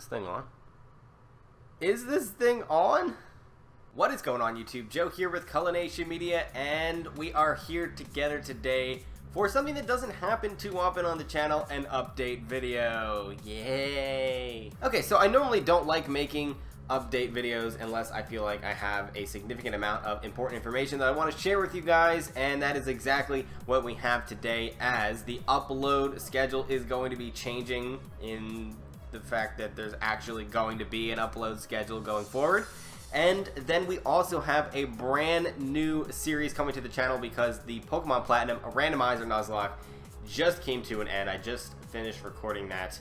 this thing on? Is this thing on? What is going on, YouTube? Joe here with Cully Media, and we are here together today for something that doesn't happen too often on the channel, an update video. Yay! Okay, so I normally don't like making update videos unless I feel like I have a significant amount of important information that I want to share with you guys, and that is exactly what we have today, as the upload schedule is going to be changing in the fact that there's actually going to be an upload schedule going forward. And then we also have a brand new series coming to the channel because the Pokemon Platinum Randomizer Nuzlocke just came to an end. I just finished recording that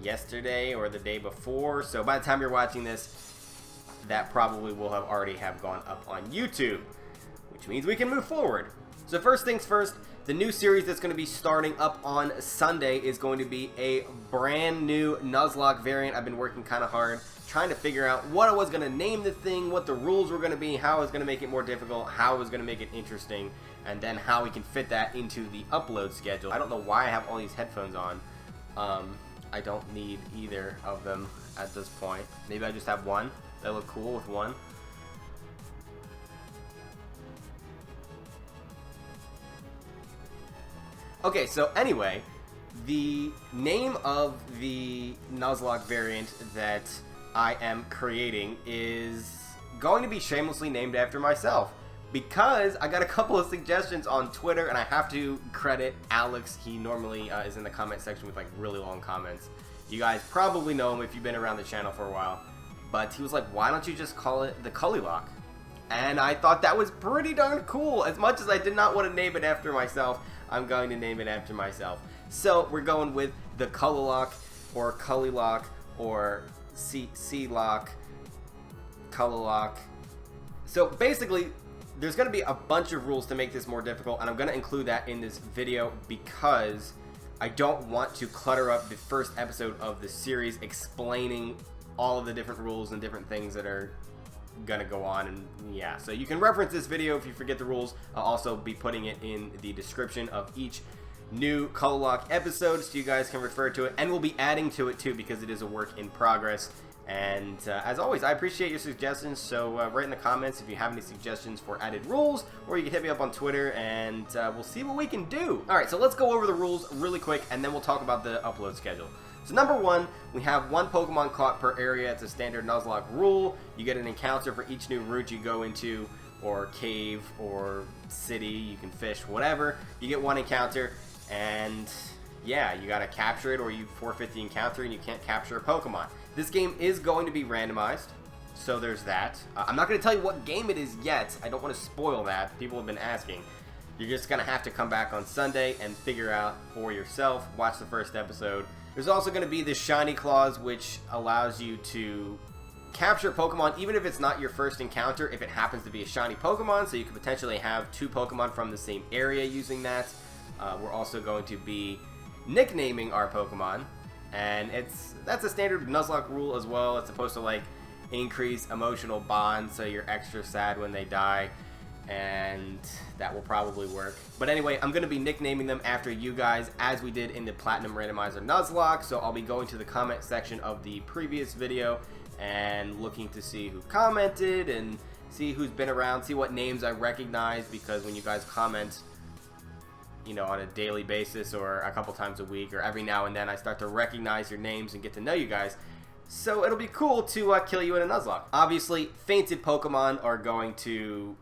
yesterday or the day before, so by the time you're watching this, that probably will have already gone up on YouTube, which means we can move forward. So first things first, the new series that's going to be starting up on Sunday is going to be a brand new Nuzlocke variant. I've been working kind of hard trying to figure out what I was going to name the thing, what the rules were going to be, how I was going to make it more difficult, how I was going to make it interesting, and then how we can fit that into the upload schedule. I don't know why I have all these headphones on. I don't need either of them at this point. Maybe I just have one. They look cool with one. Okay, so anyway, the name of the Nuzlocke variant that I am creating is going to be shamelessly named after myself, because I got a couple of suggestions on Twitter, and I have to credit Alex. He normally is in the comment section with like really long comments. You guys probably know him if you've been around the channel for a while, but he was like, why don't you just call it the Cullilocke? And I thought that was pretty darn cool. As much as I did not want to name it after myself, I'm going to name it after myself. So we're going with the Cullilocke, or Cullilocke, or C-Lock, Cullilocke. So basically, there's going to be a bunch of rules to make this more difficult, and I'm going to include that in this video because I don't want to clutter up the first episode of the series explaining all of the different rules and different things that are gonna go on. And yeah, so you can reference this video if you forget the rules. I'll also be putting it in the description of each new Cullilocke episode so you guys can refer to it, and we'll be adding to it too because it is a work in progress. And as always, I appreciate your suggestions, so write in the comments if you have any suggestions for added rules, or you can hit me up on Twitter, and we'll see what we can do. Alright, so let's go over the rules really quick, and then we'll talk about the upload schedule. So number one, we have one Pokemon caught per area. It's a standard Nuzlocke rule. You get an encounter for each new route you go into, or cave, or city. You can fish, whatever. You get one encounter, and yeah, you gotta capture it, or you forfeit the encounter and you can't capture a Pokemon. This game is going to be randomized, so there's that. I'm not gonna tell you what game it is yet. I don't want to spoil that. People have been asking. You're just gonna have to come back on Sunday and figure out for yourself. Watch the first episode. There's also going to be this shiny clause, which allows you to capture Pokemon even if it's not your first encounter, if it happens to be a shiny Pokemon, so you could potentially have two Pokemon from the same area using that. We're also going to be nicknaming our Pokemon, and that's a standard Nuzlocke rule as well. It's supposed to like increase emotional bonds, so you're extra sad when they die, and that will probably work. But anyway, I'm going to be nicknaming them after you guys, as we did in the Platinum Randomizer Nuzlocke. So I'll be going to the comment section of the previous video and looking to see who commented and see who's been around, see what names I recognize, because when you guys comment, you know, on a daily basis or a couple times a week or every now and then, I start to recognize your names and get to know you guys. So it'll be cool to kill you in a Nuzlocke. Obviously, fainted Pokemon are going to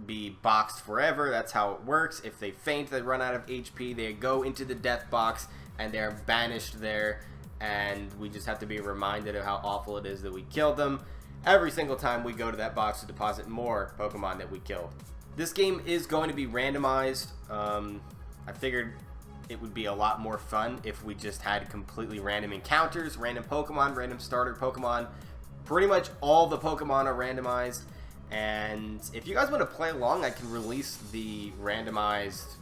be boxed forever. That's how it works. If they faint, they run out of HP, they go into the death box and they're banished there, and we just have to be reminded of how awful it is that we killed them every single time we go to that box to deposit more Pokemon that we killed. This game is going to be randomized. I figured it would be a lot more fun if we just had completely random encounters, random Pokemon, random starter Pokemon. Pretty much all the Pokemon are randomized. And if you guys want to play along, I can release the randomized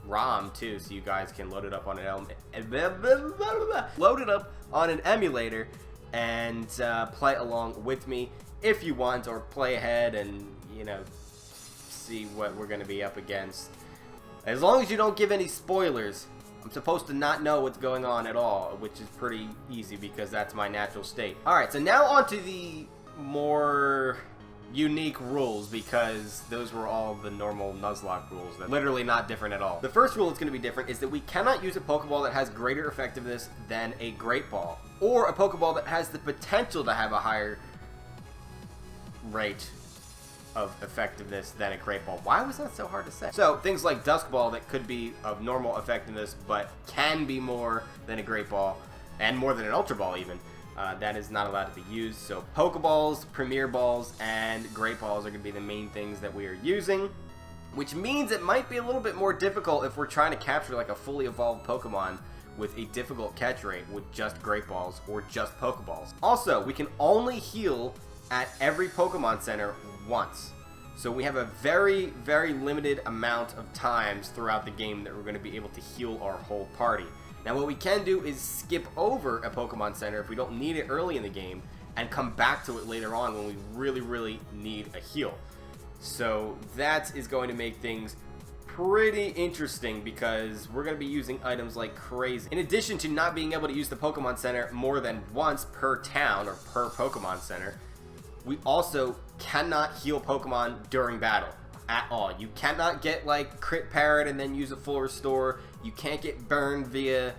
ROM too, so you guys can load it up on an emulator and play along with me if you want, or play ahead and, you know, see what we're going to be up against. As long as you don't give any spoilers, I'm supposed to not know what's going on at all, which is pretty easy because that's my natural state. Alright, so now on to the more unique rules, because those were all the normal Nuzlocke rules. They're literally not different at all. The first rule that's going to be different is that we cannot use a Pokeball that has greater effectiveness than a Great Ball, or a Pokeball that has the potential to have a higher rate of effectiveness than a Great Ball. Why was that so hard to say? So things like Dusk Ball that could be of normal effectiveness but can be more than a Great Ball, and more than an Ultra Ball even, that is not allowed to be used. So Pokeballs, Premier Balls, and Great Balls are going to be the main things that we are using, which means it might be a little bit more difficult if we're trying to capture like a fully evolved Pokemon with a difficult catch rate with just Great Balls or just Pokeballs. Also, we can only heal at every Pokemon Center once. So we have a very, very limited amount of times throughout the game that we're going to be able to heal our whole party. Now what we can do is skip over a Pokemon Center if we don't need it early in the game and come back to it later on when we really, really need a heal. So that is going to make things pretty interesting because we're going to be using items like crazy. In addition to not being able to use the Pokemon Center more than once per town or per Pokemon Center, we also cannot heal Pokemon during battle at all. You cannot get like Crit Parrot and then use a full restore. You can't get burned via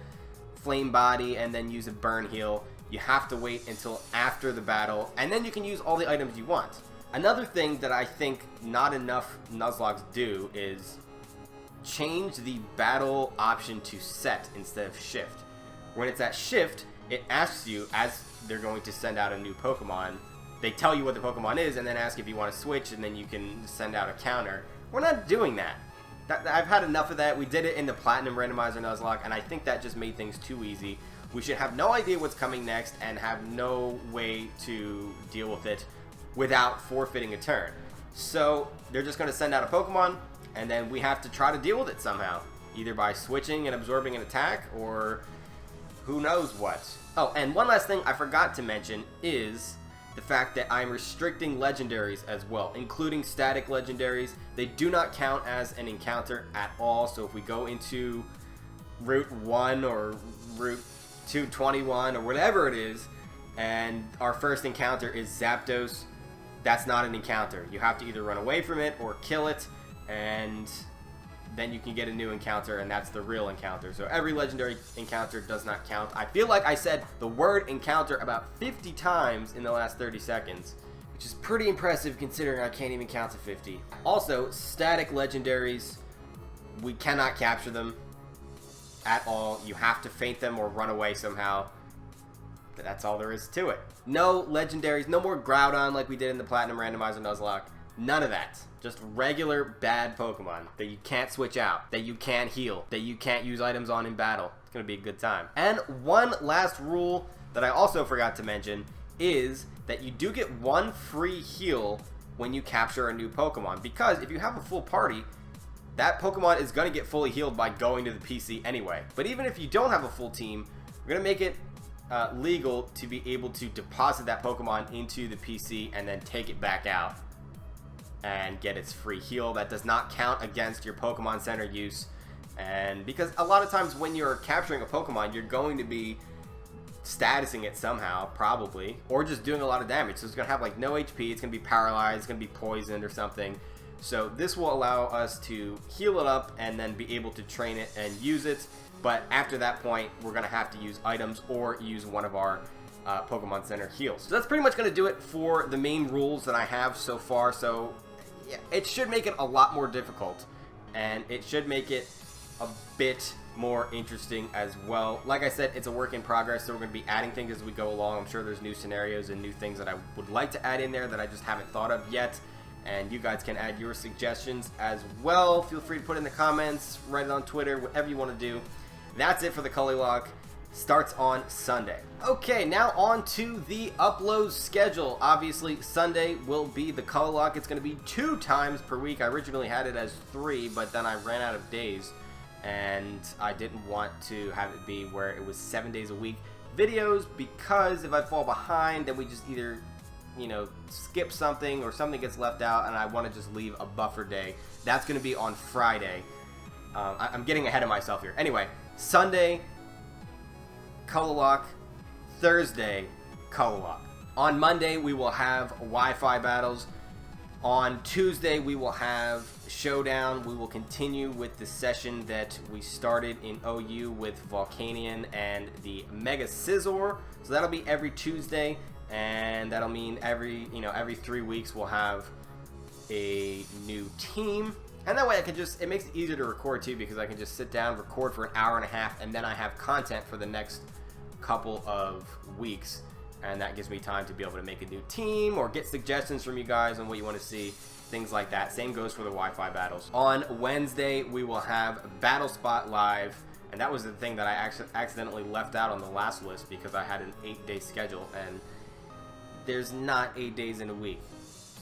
Flame Body and then use a burn heal. You have to wait until after the battle, and then you can use all the items you want. Another thing that I think not enough Nuzlockes do is change the battle option to set instead of shift. When it's at shift, it asks you, as they're going to send out a new Pokemon, they tell you what the Pokemon is and then ask if you want to switch, and then you can send out a counter. We're not doing that. I've had enough of that. We did it in the Platinum Randomizer Nuzlocke, and I think that just made things too easy. We should have no idea what's coming next and have no way to deal with it without forfeiting a turn. So they're just going to send out a Pokemon, and then we have to try to deal with it somehow, either by switching and absorbing an attack, or who knows what. Oh, and one last thing I forgot to mention is the fact that I'm restricting legendaries as well, including static legendaries. They do not count as an encounter at all. So if we go into Route 1 or Route 221 or whatever it is, and our first encounter is Zapdos, that's not an encounter. You have to either run away from it or kill it, and then you can get a new encounter, and that's the real encounter. So every legendary encounter does not count. I feel like I said the word encounter about 50 times in the last 30 seconds, which is pretty impressive considering I can't even count to 50. Also, static legendaries, we cannot capture them at all. You have to feint them or run away somehow. That's all there is to it. No legendaries, no more Groudon like we did in the Platinum Randomizer Nuzlocke. None of that. Just regular bad Pokemon that you can't switch out, that you can't heal, that you can't use items on in battle. It's going to be a good time. And one last rule that I also forgot to mention is that you do get one free heal when you capture a new Pokemon. Because if you have a full party, that Pokemon is going to get fully healed by going to the PC anyway. But even if you don't have a full team, we're going to make it legal to be able to deposit that Pokemon into the PC and then take it back out and get its free heal. That does not count against your Pokemon Center use. And because a lot of times when you're capturing a Pokemon, you're going to be statusing it somehow, probably, or just doing a lot of damage. So it's going to have like no HP, it's going to be paralyzed, it's going to be poisoned or something. So this will allow us to heal it up and then be able to train it and use it. But after that point, we're going to have to use items or use one of our Pokemon Center heals. So that's pretty much going to do it for the main rules that I have so far. So yeah, it should make it a lot more difficult, and it should make it a bit more interesting as well. Like I said, it's a work in progress, so we're going to be adding things as we go along. I'm sure there's new scenarios and new things that I would like to add in there that I just haven't thought of yet, and you guys can add your suggestions as well. Feel free to put in the comments, write it on Twitter, whatever you want to do. That's it for the Cullilocke. Starts on Sunday. Okay, now on to the upload schedule. Obviously, Sunday will be the Cullilocke. It's going to be 2 times per week. I originally had it as 3, but then I ran out of days, and I didn't want to have it be where it was 7 days a week videos, because if I fall behind, then we just either, you know, skip something or something gets left out, and I want to just leave a buffer day. That's going to be on Friday. I'm getting ahead of myself here. Anyway, Sunday, Cullilocke. Thursday, Cullilocke. On Monday, we will have Wi-Fi battles. On Tuesday, we will have Showdown. We will continue with the session that we started in OU with Volcanion and the Mega Scizor. So that'll be every Tuesday, and that'll mean every 3 weeks we'll have a new team. And that way it makes it easier to record too, because I can just sit down, record for an hour and a half, and then I have content for the next couple of weeks. And that gives me time to be able to make a new team or get suggestions from you guys on what you want to see, things like that. Same goes for the Wi-Fi battles. On Wednesday, we will have Battle Spot Live, and that was the thing that I accidentally left out on the last list because I had an 8-day schedule, and there's not 8 days in a week.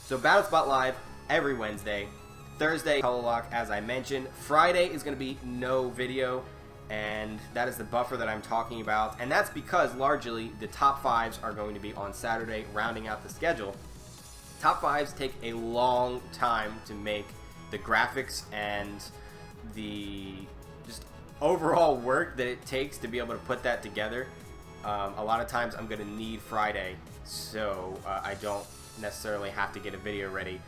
So Battle Spot Live every Wednesday. Thursday, Cullilocke, as I mentioned. Friday is going to be no video, and that is the buffer that I'm talking about, and that's because largely the top 5s are going to be on Saturday, rounding out the schedule. Top 5s take a long time to make. The graphics and the just overall work that it takes to be able to put that together, a lot of times I'm going to need Friday, so I don't necessarily have to get a video ready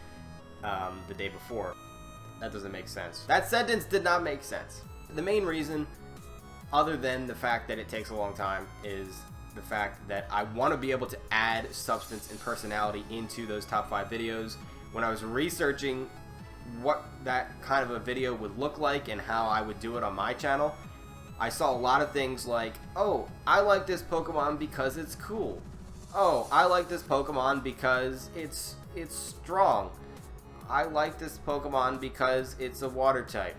the day before. That doesn't make sense. That sentence did not make sense. The main reason, other than the fact that it takes a long time, is the fact that I want to be able to add substance and personality into those top 5 videos. When I was researching what that kind of a video would look like and how I would do it on my channel, I saw a lot of things like, oh, I like this Pokemon because it's cool. Oh, I like this Pokemon because it's strong. I like this Pokemon because it's a water type.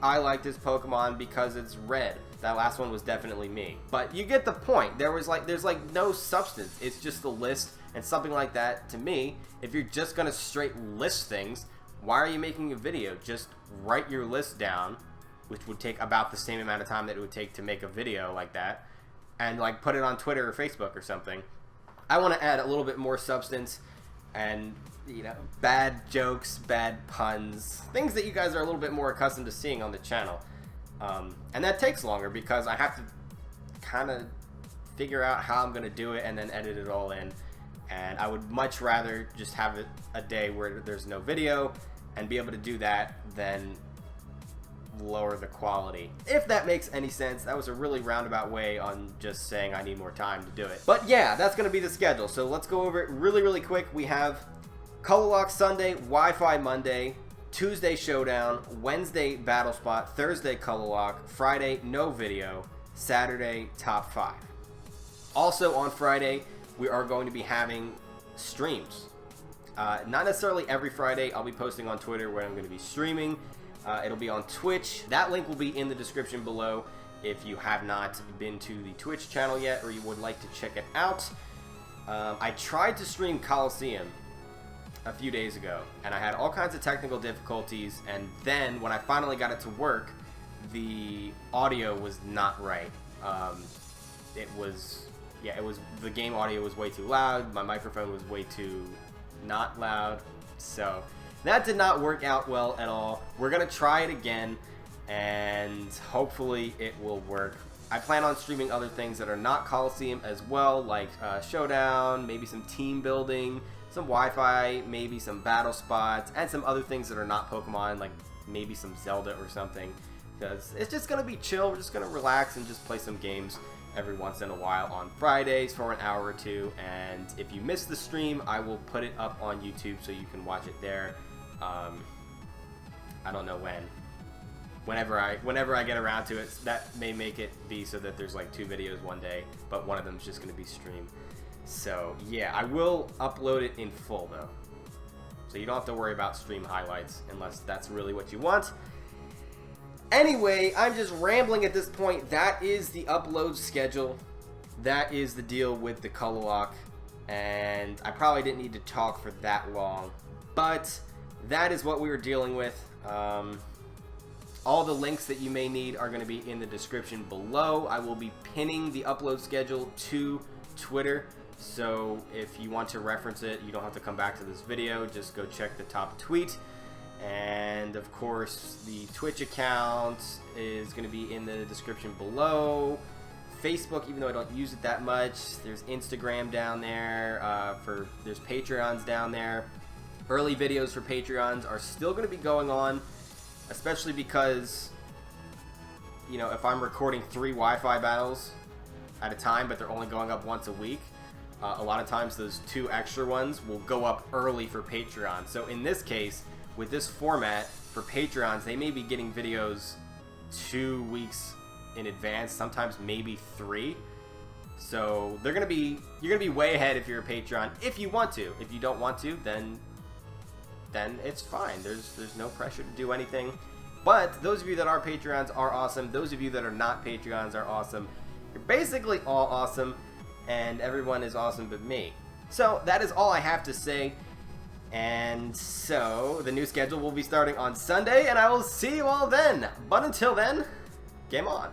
I like this Pokemon because it's red. That last one was definitely me. But you get the point. There's like no substance. It's just a list, and something like that, to me, if you're just gonna straight list things, why are you making a video? Just write your list down, which would take about the same amount of time that it would take to make a video like that, and like put it on Twitter or Facebook or something. I want to add a little bit more substance and, bad jokes, bad puns, things that you guys are a little bit more accustomed to seeing on the channel. And that takes longer because I have to kind of figure out how I'm going to do it and then edit it all in. And I would much rather just have a day where there's no video and be able to do that than lower the quality. If that makes any sense. That was a really roundabout way on just saying I need more time to do it. But yeah, that's going to be the schedule. So let's go over it really quick. We have Cullilocke Sunday, Wi-Fi Monday, Tuesday Showdown, Wednesday Battle Spot, Thursday Cullilocke, Friday no video, Saturday top 5. Also on Friday, we are going to be having streams. Not necessarily every Friday. I'll be posting on Twitter where I'm going to be streaming. It'll be on Twitch. That link will be in the description below if you have not been to the Twitch channel yet or you would like to check it out. I tried to stream Coliseum a few days ago, and I had all kinds of technical difficulties, and then when I finally got it to work, the audio was not right. The game audio was way too loud, my microphone was way too not loud, so that did not work out well at all. We're gonna try it again, and hopefully it will work. I plan on streaming other things that are not Coliseum as well, like Showdown, maybe some team building, some Wi-Fi, maybe some battle spots, and some other things that are not Pokemon, like maybe some Zelda or something, because it's just going to be chill. We're just going to relax and just play some games every once in a while on Fridays for an hour or two, and if you miss the stream, I will put it up on YouTube so you can watch it there. I don't know when. Whenever I get around to it, that may make it be so that there's like 2 videos one day, but one of them is just going to be streamed. So yeah, I will upload it in full though, so you don't have to worry about stream highlights unless that's really what you want. Anyway, I'm just rambling at this point. That is the upload schedule. That is the deal with the Cullilocke, and I probably didn't need to talk for that long, but that is what we were dealing with. All the links that you may need are going to be in the description below. I will be pinning the upload schedule to Twitter, so if you want to reference it, you don't have to come back to this video. Just go check the top tweet. And of course, the Twitch account is going to be in the description below. Facebook, even though I don't use it that much. There's Instagram down there. There's Patreons down there. Early videos for Patreons are still going to be going on, especially because, you know, if I'm recording 3 Wi-Fi battles at a time, but they're only going up once a week, a lot of times those 2 extra ones will go up early for Patreon. So in this case, with this format for Patreons, they may be getting videos 2 weeks in advance, sometimes maybe 3. So you're gonna be way ahead if you're a Patreon, if you want to. If you don't want to, then it's fine. There's no pressure to do anything. But those of you that are Patreons are awesome. Those of you that are not Patreons are awesome. You're basically all awesome, and everyone is awesome but me. So that is all I have to say. And so the new schedule will be starting on Sunday, and I will see you all then. But until then, game on.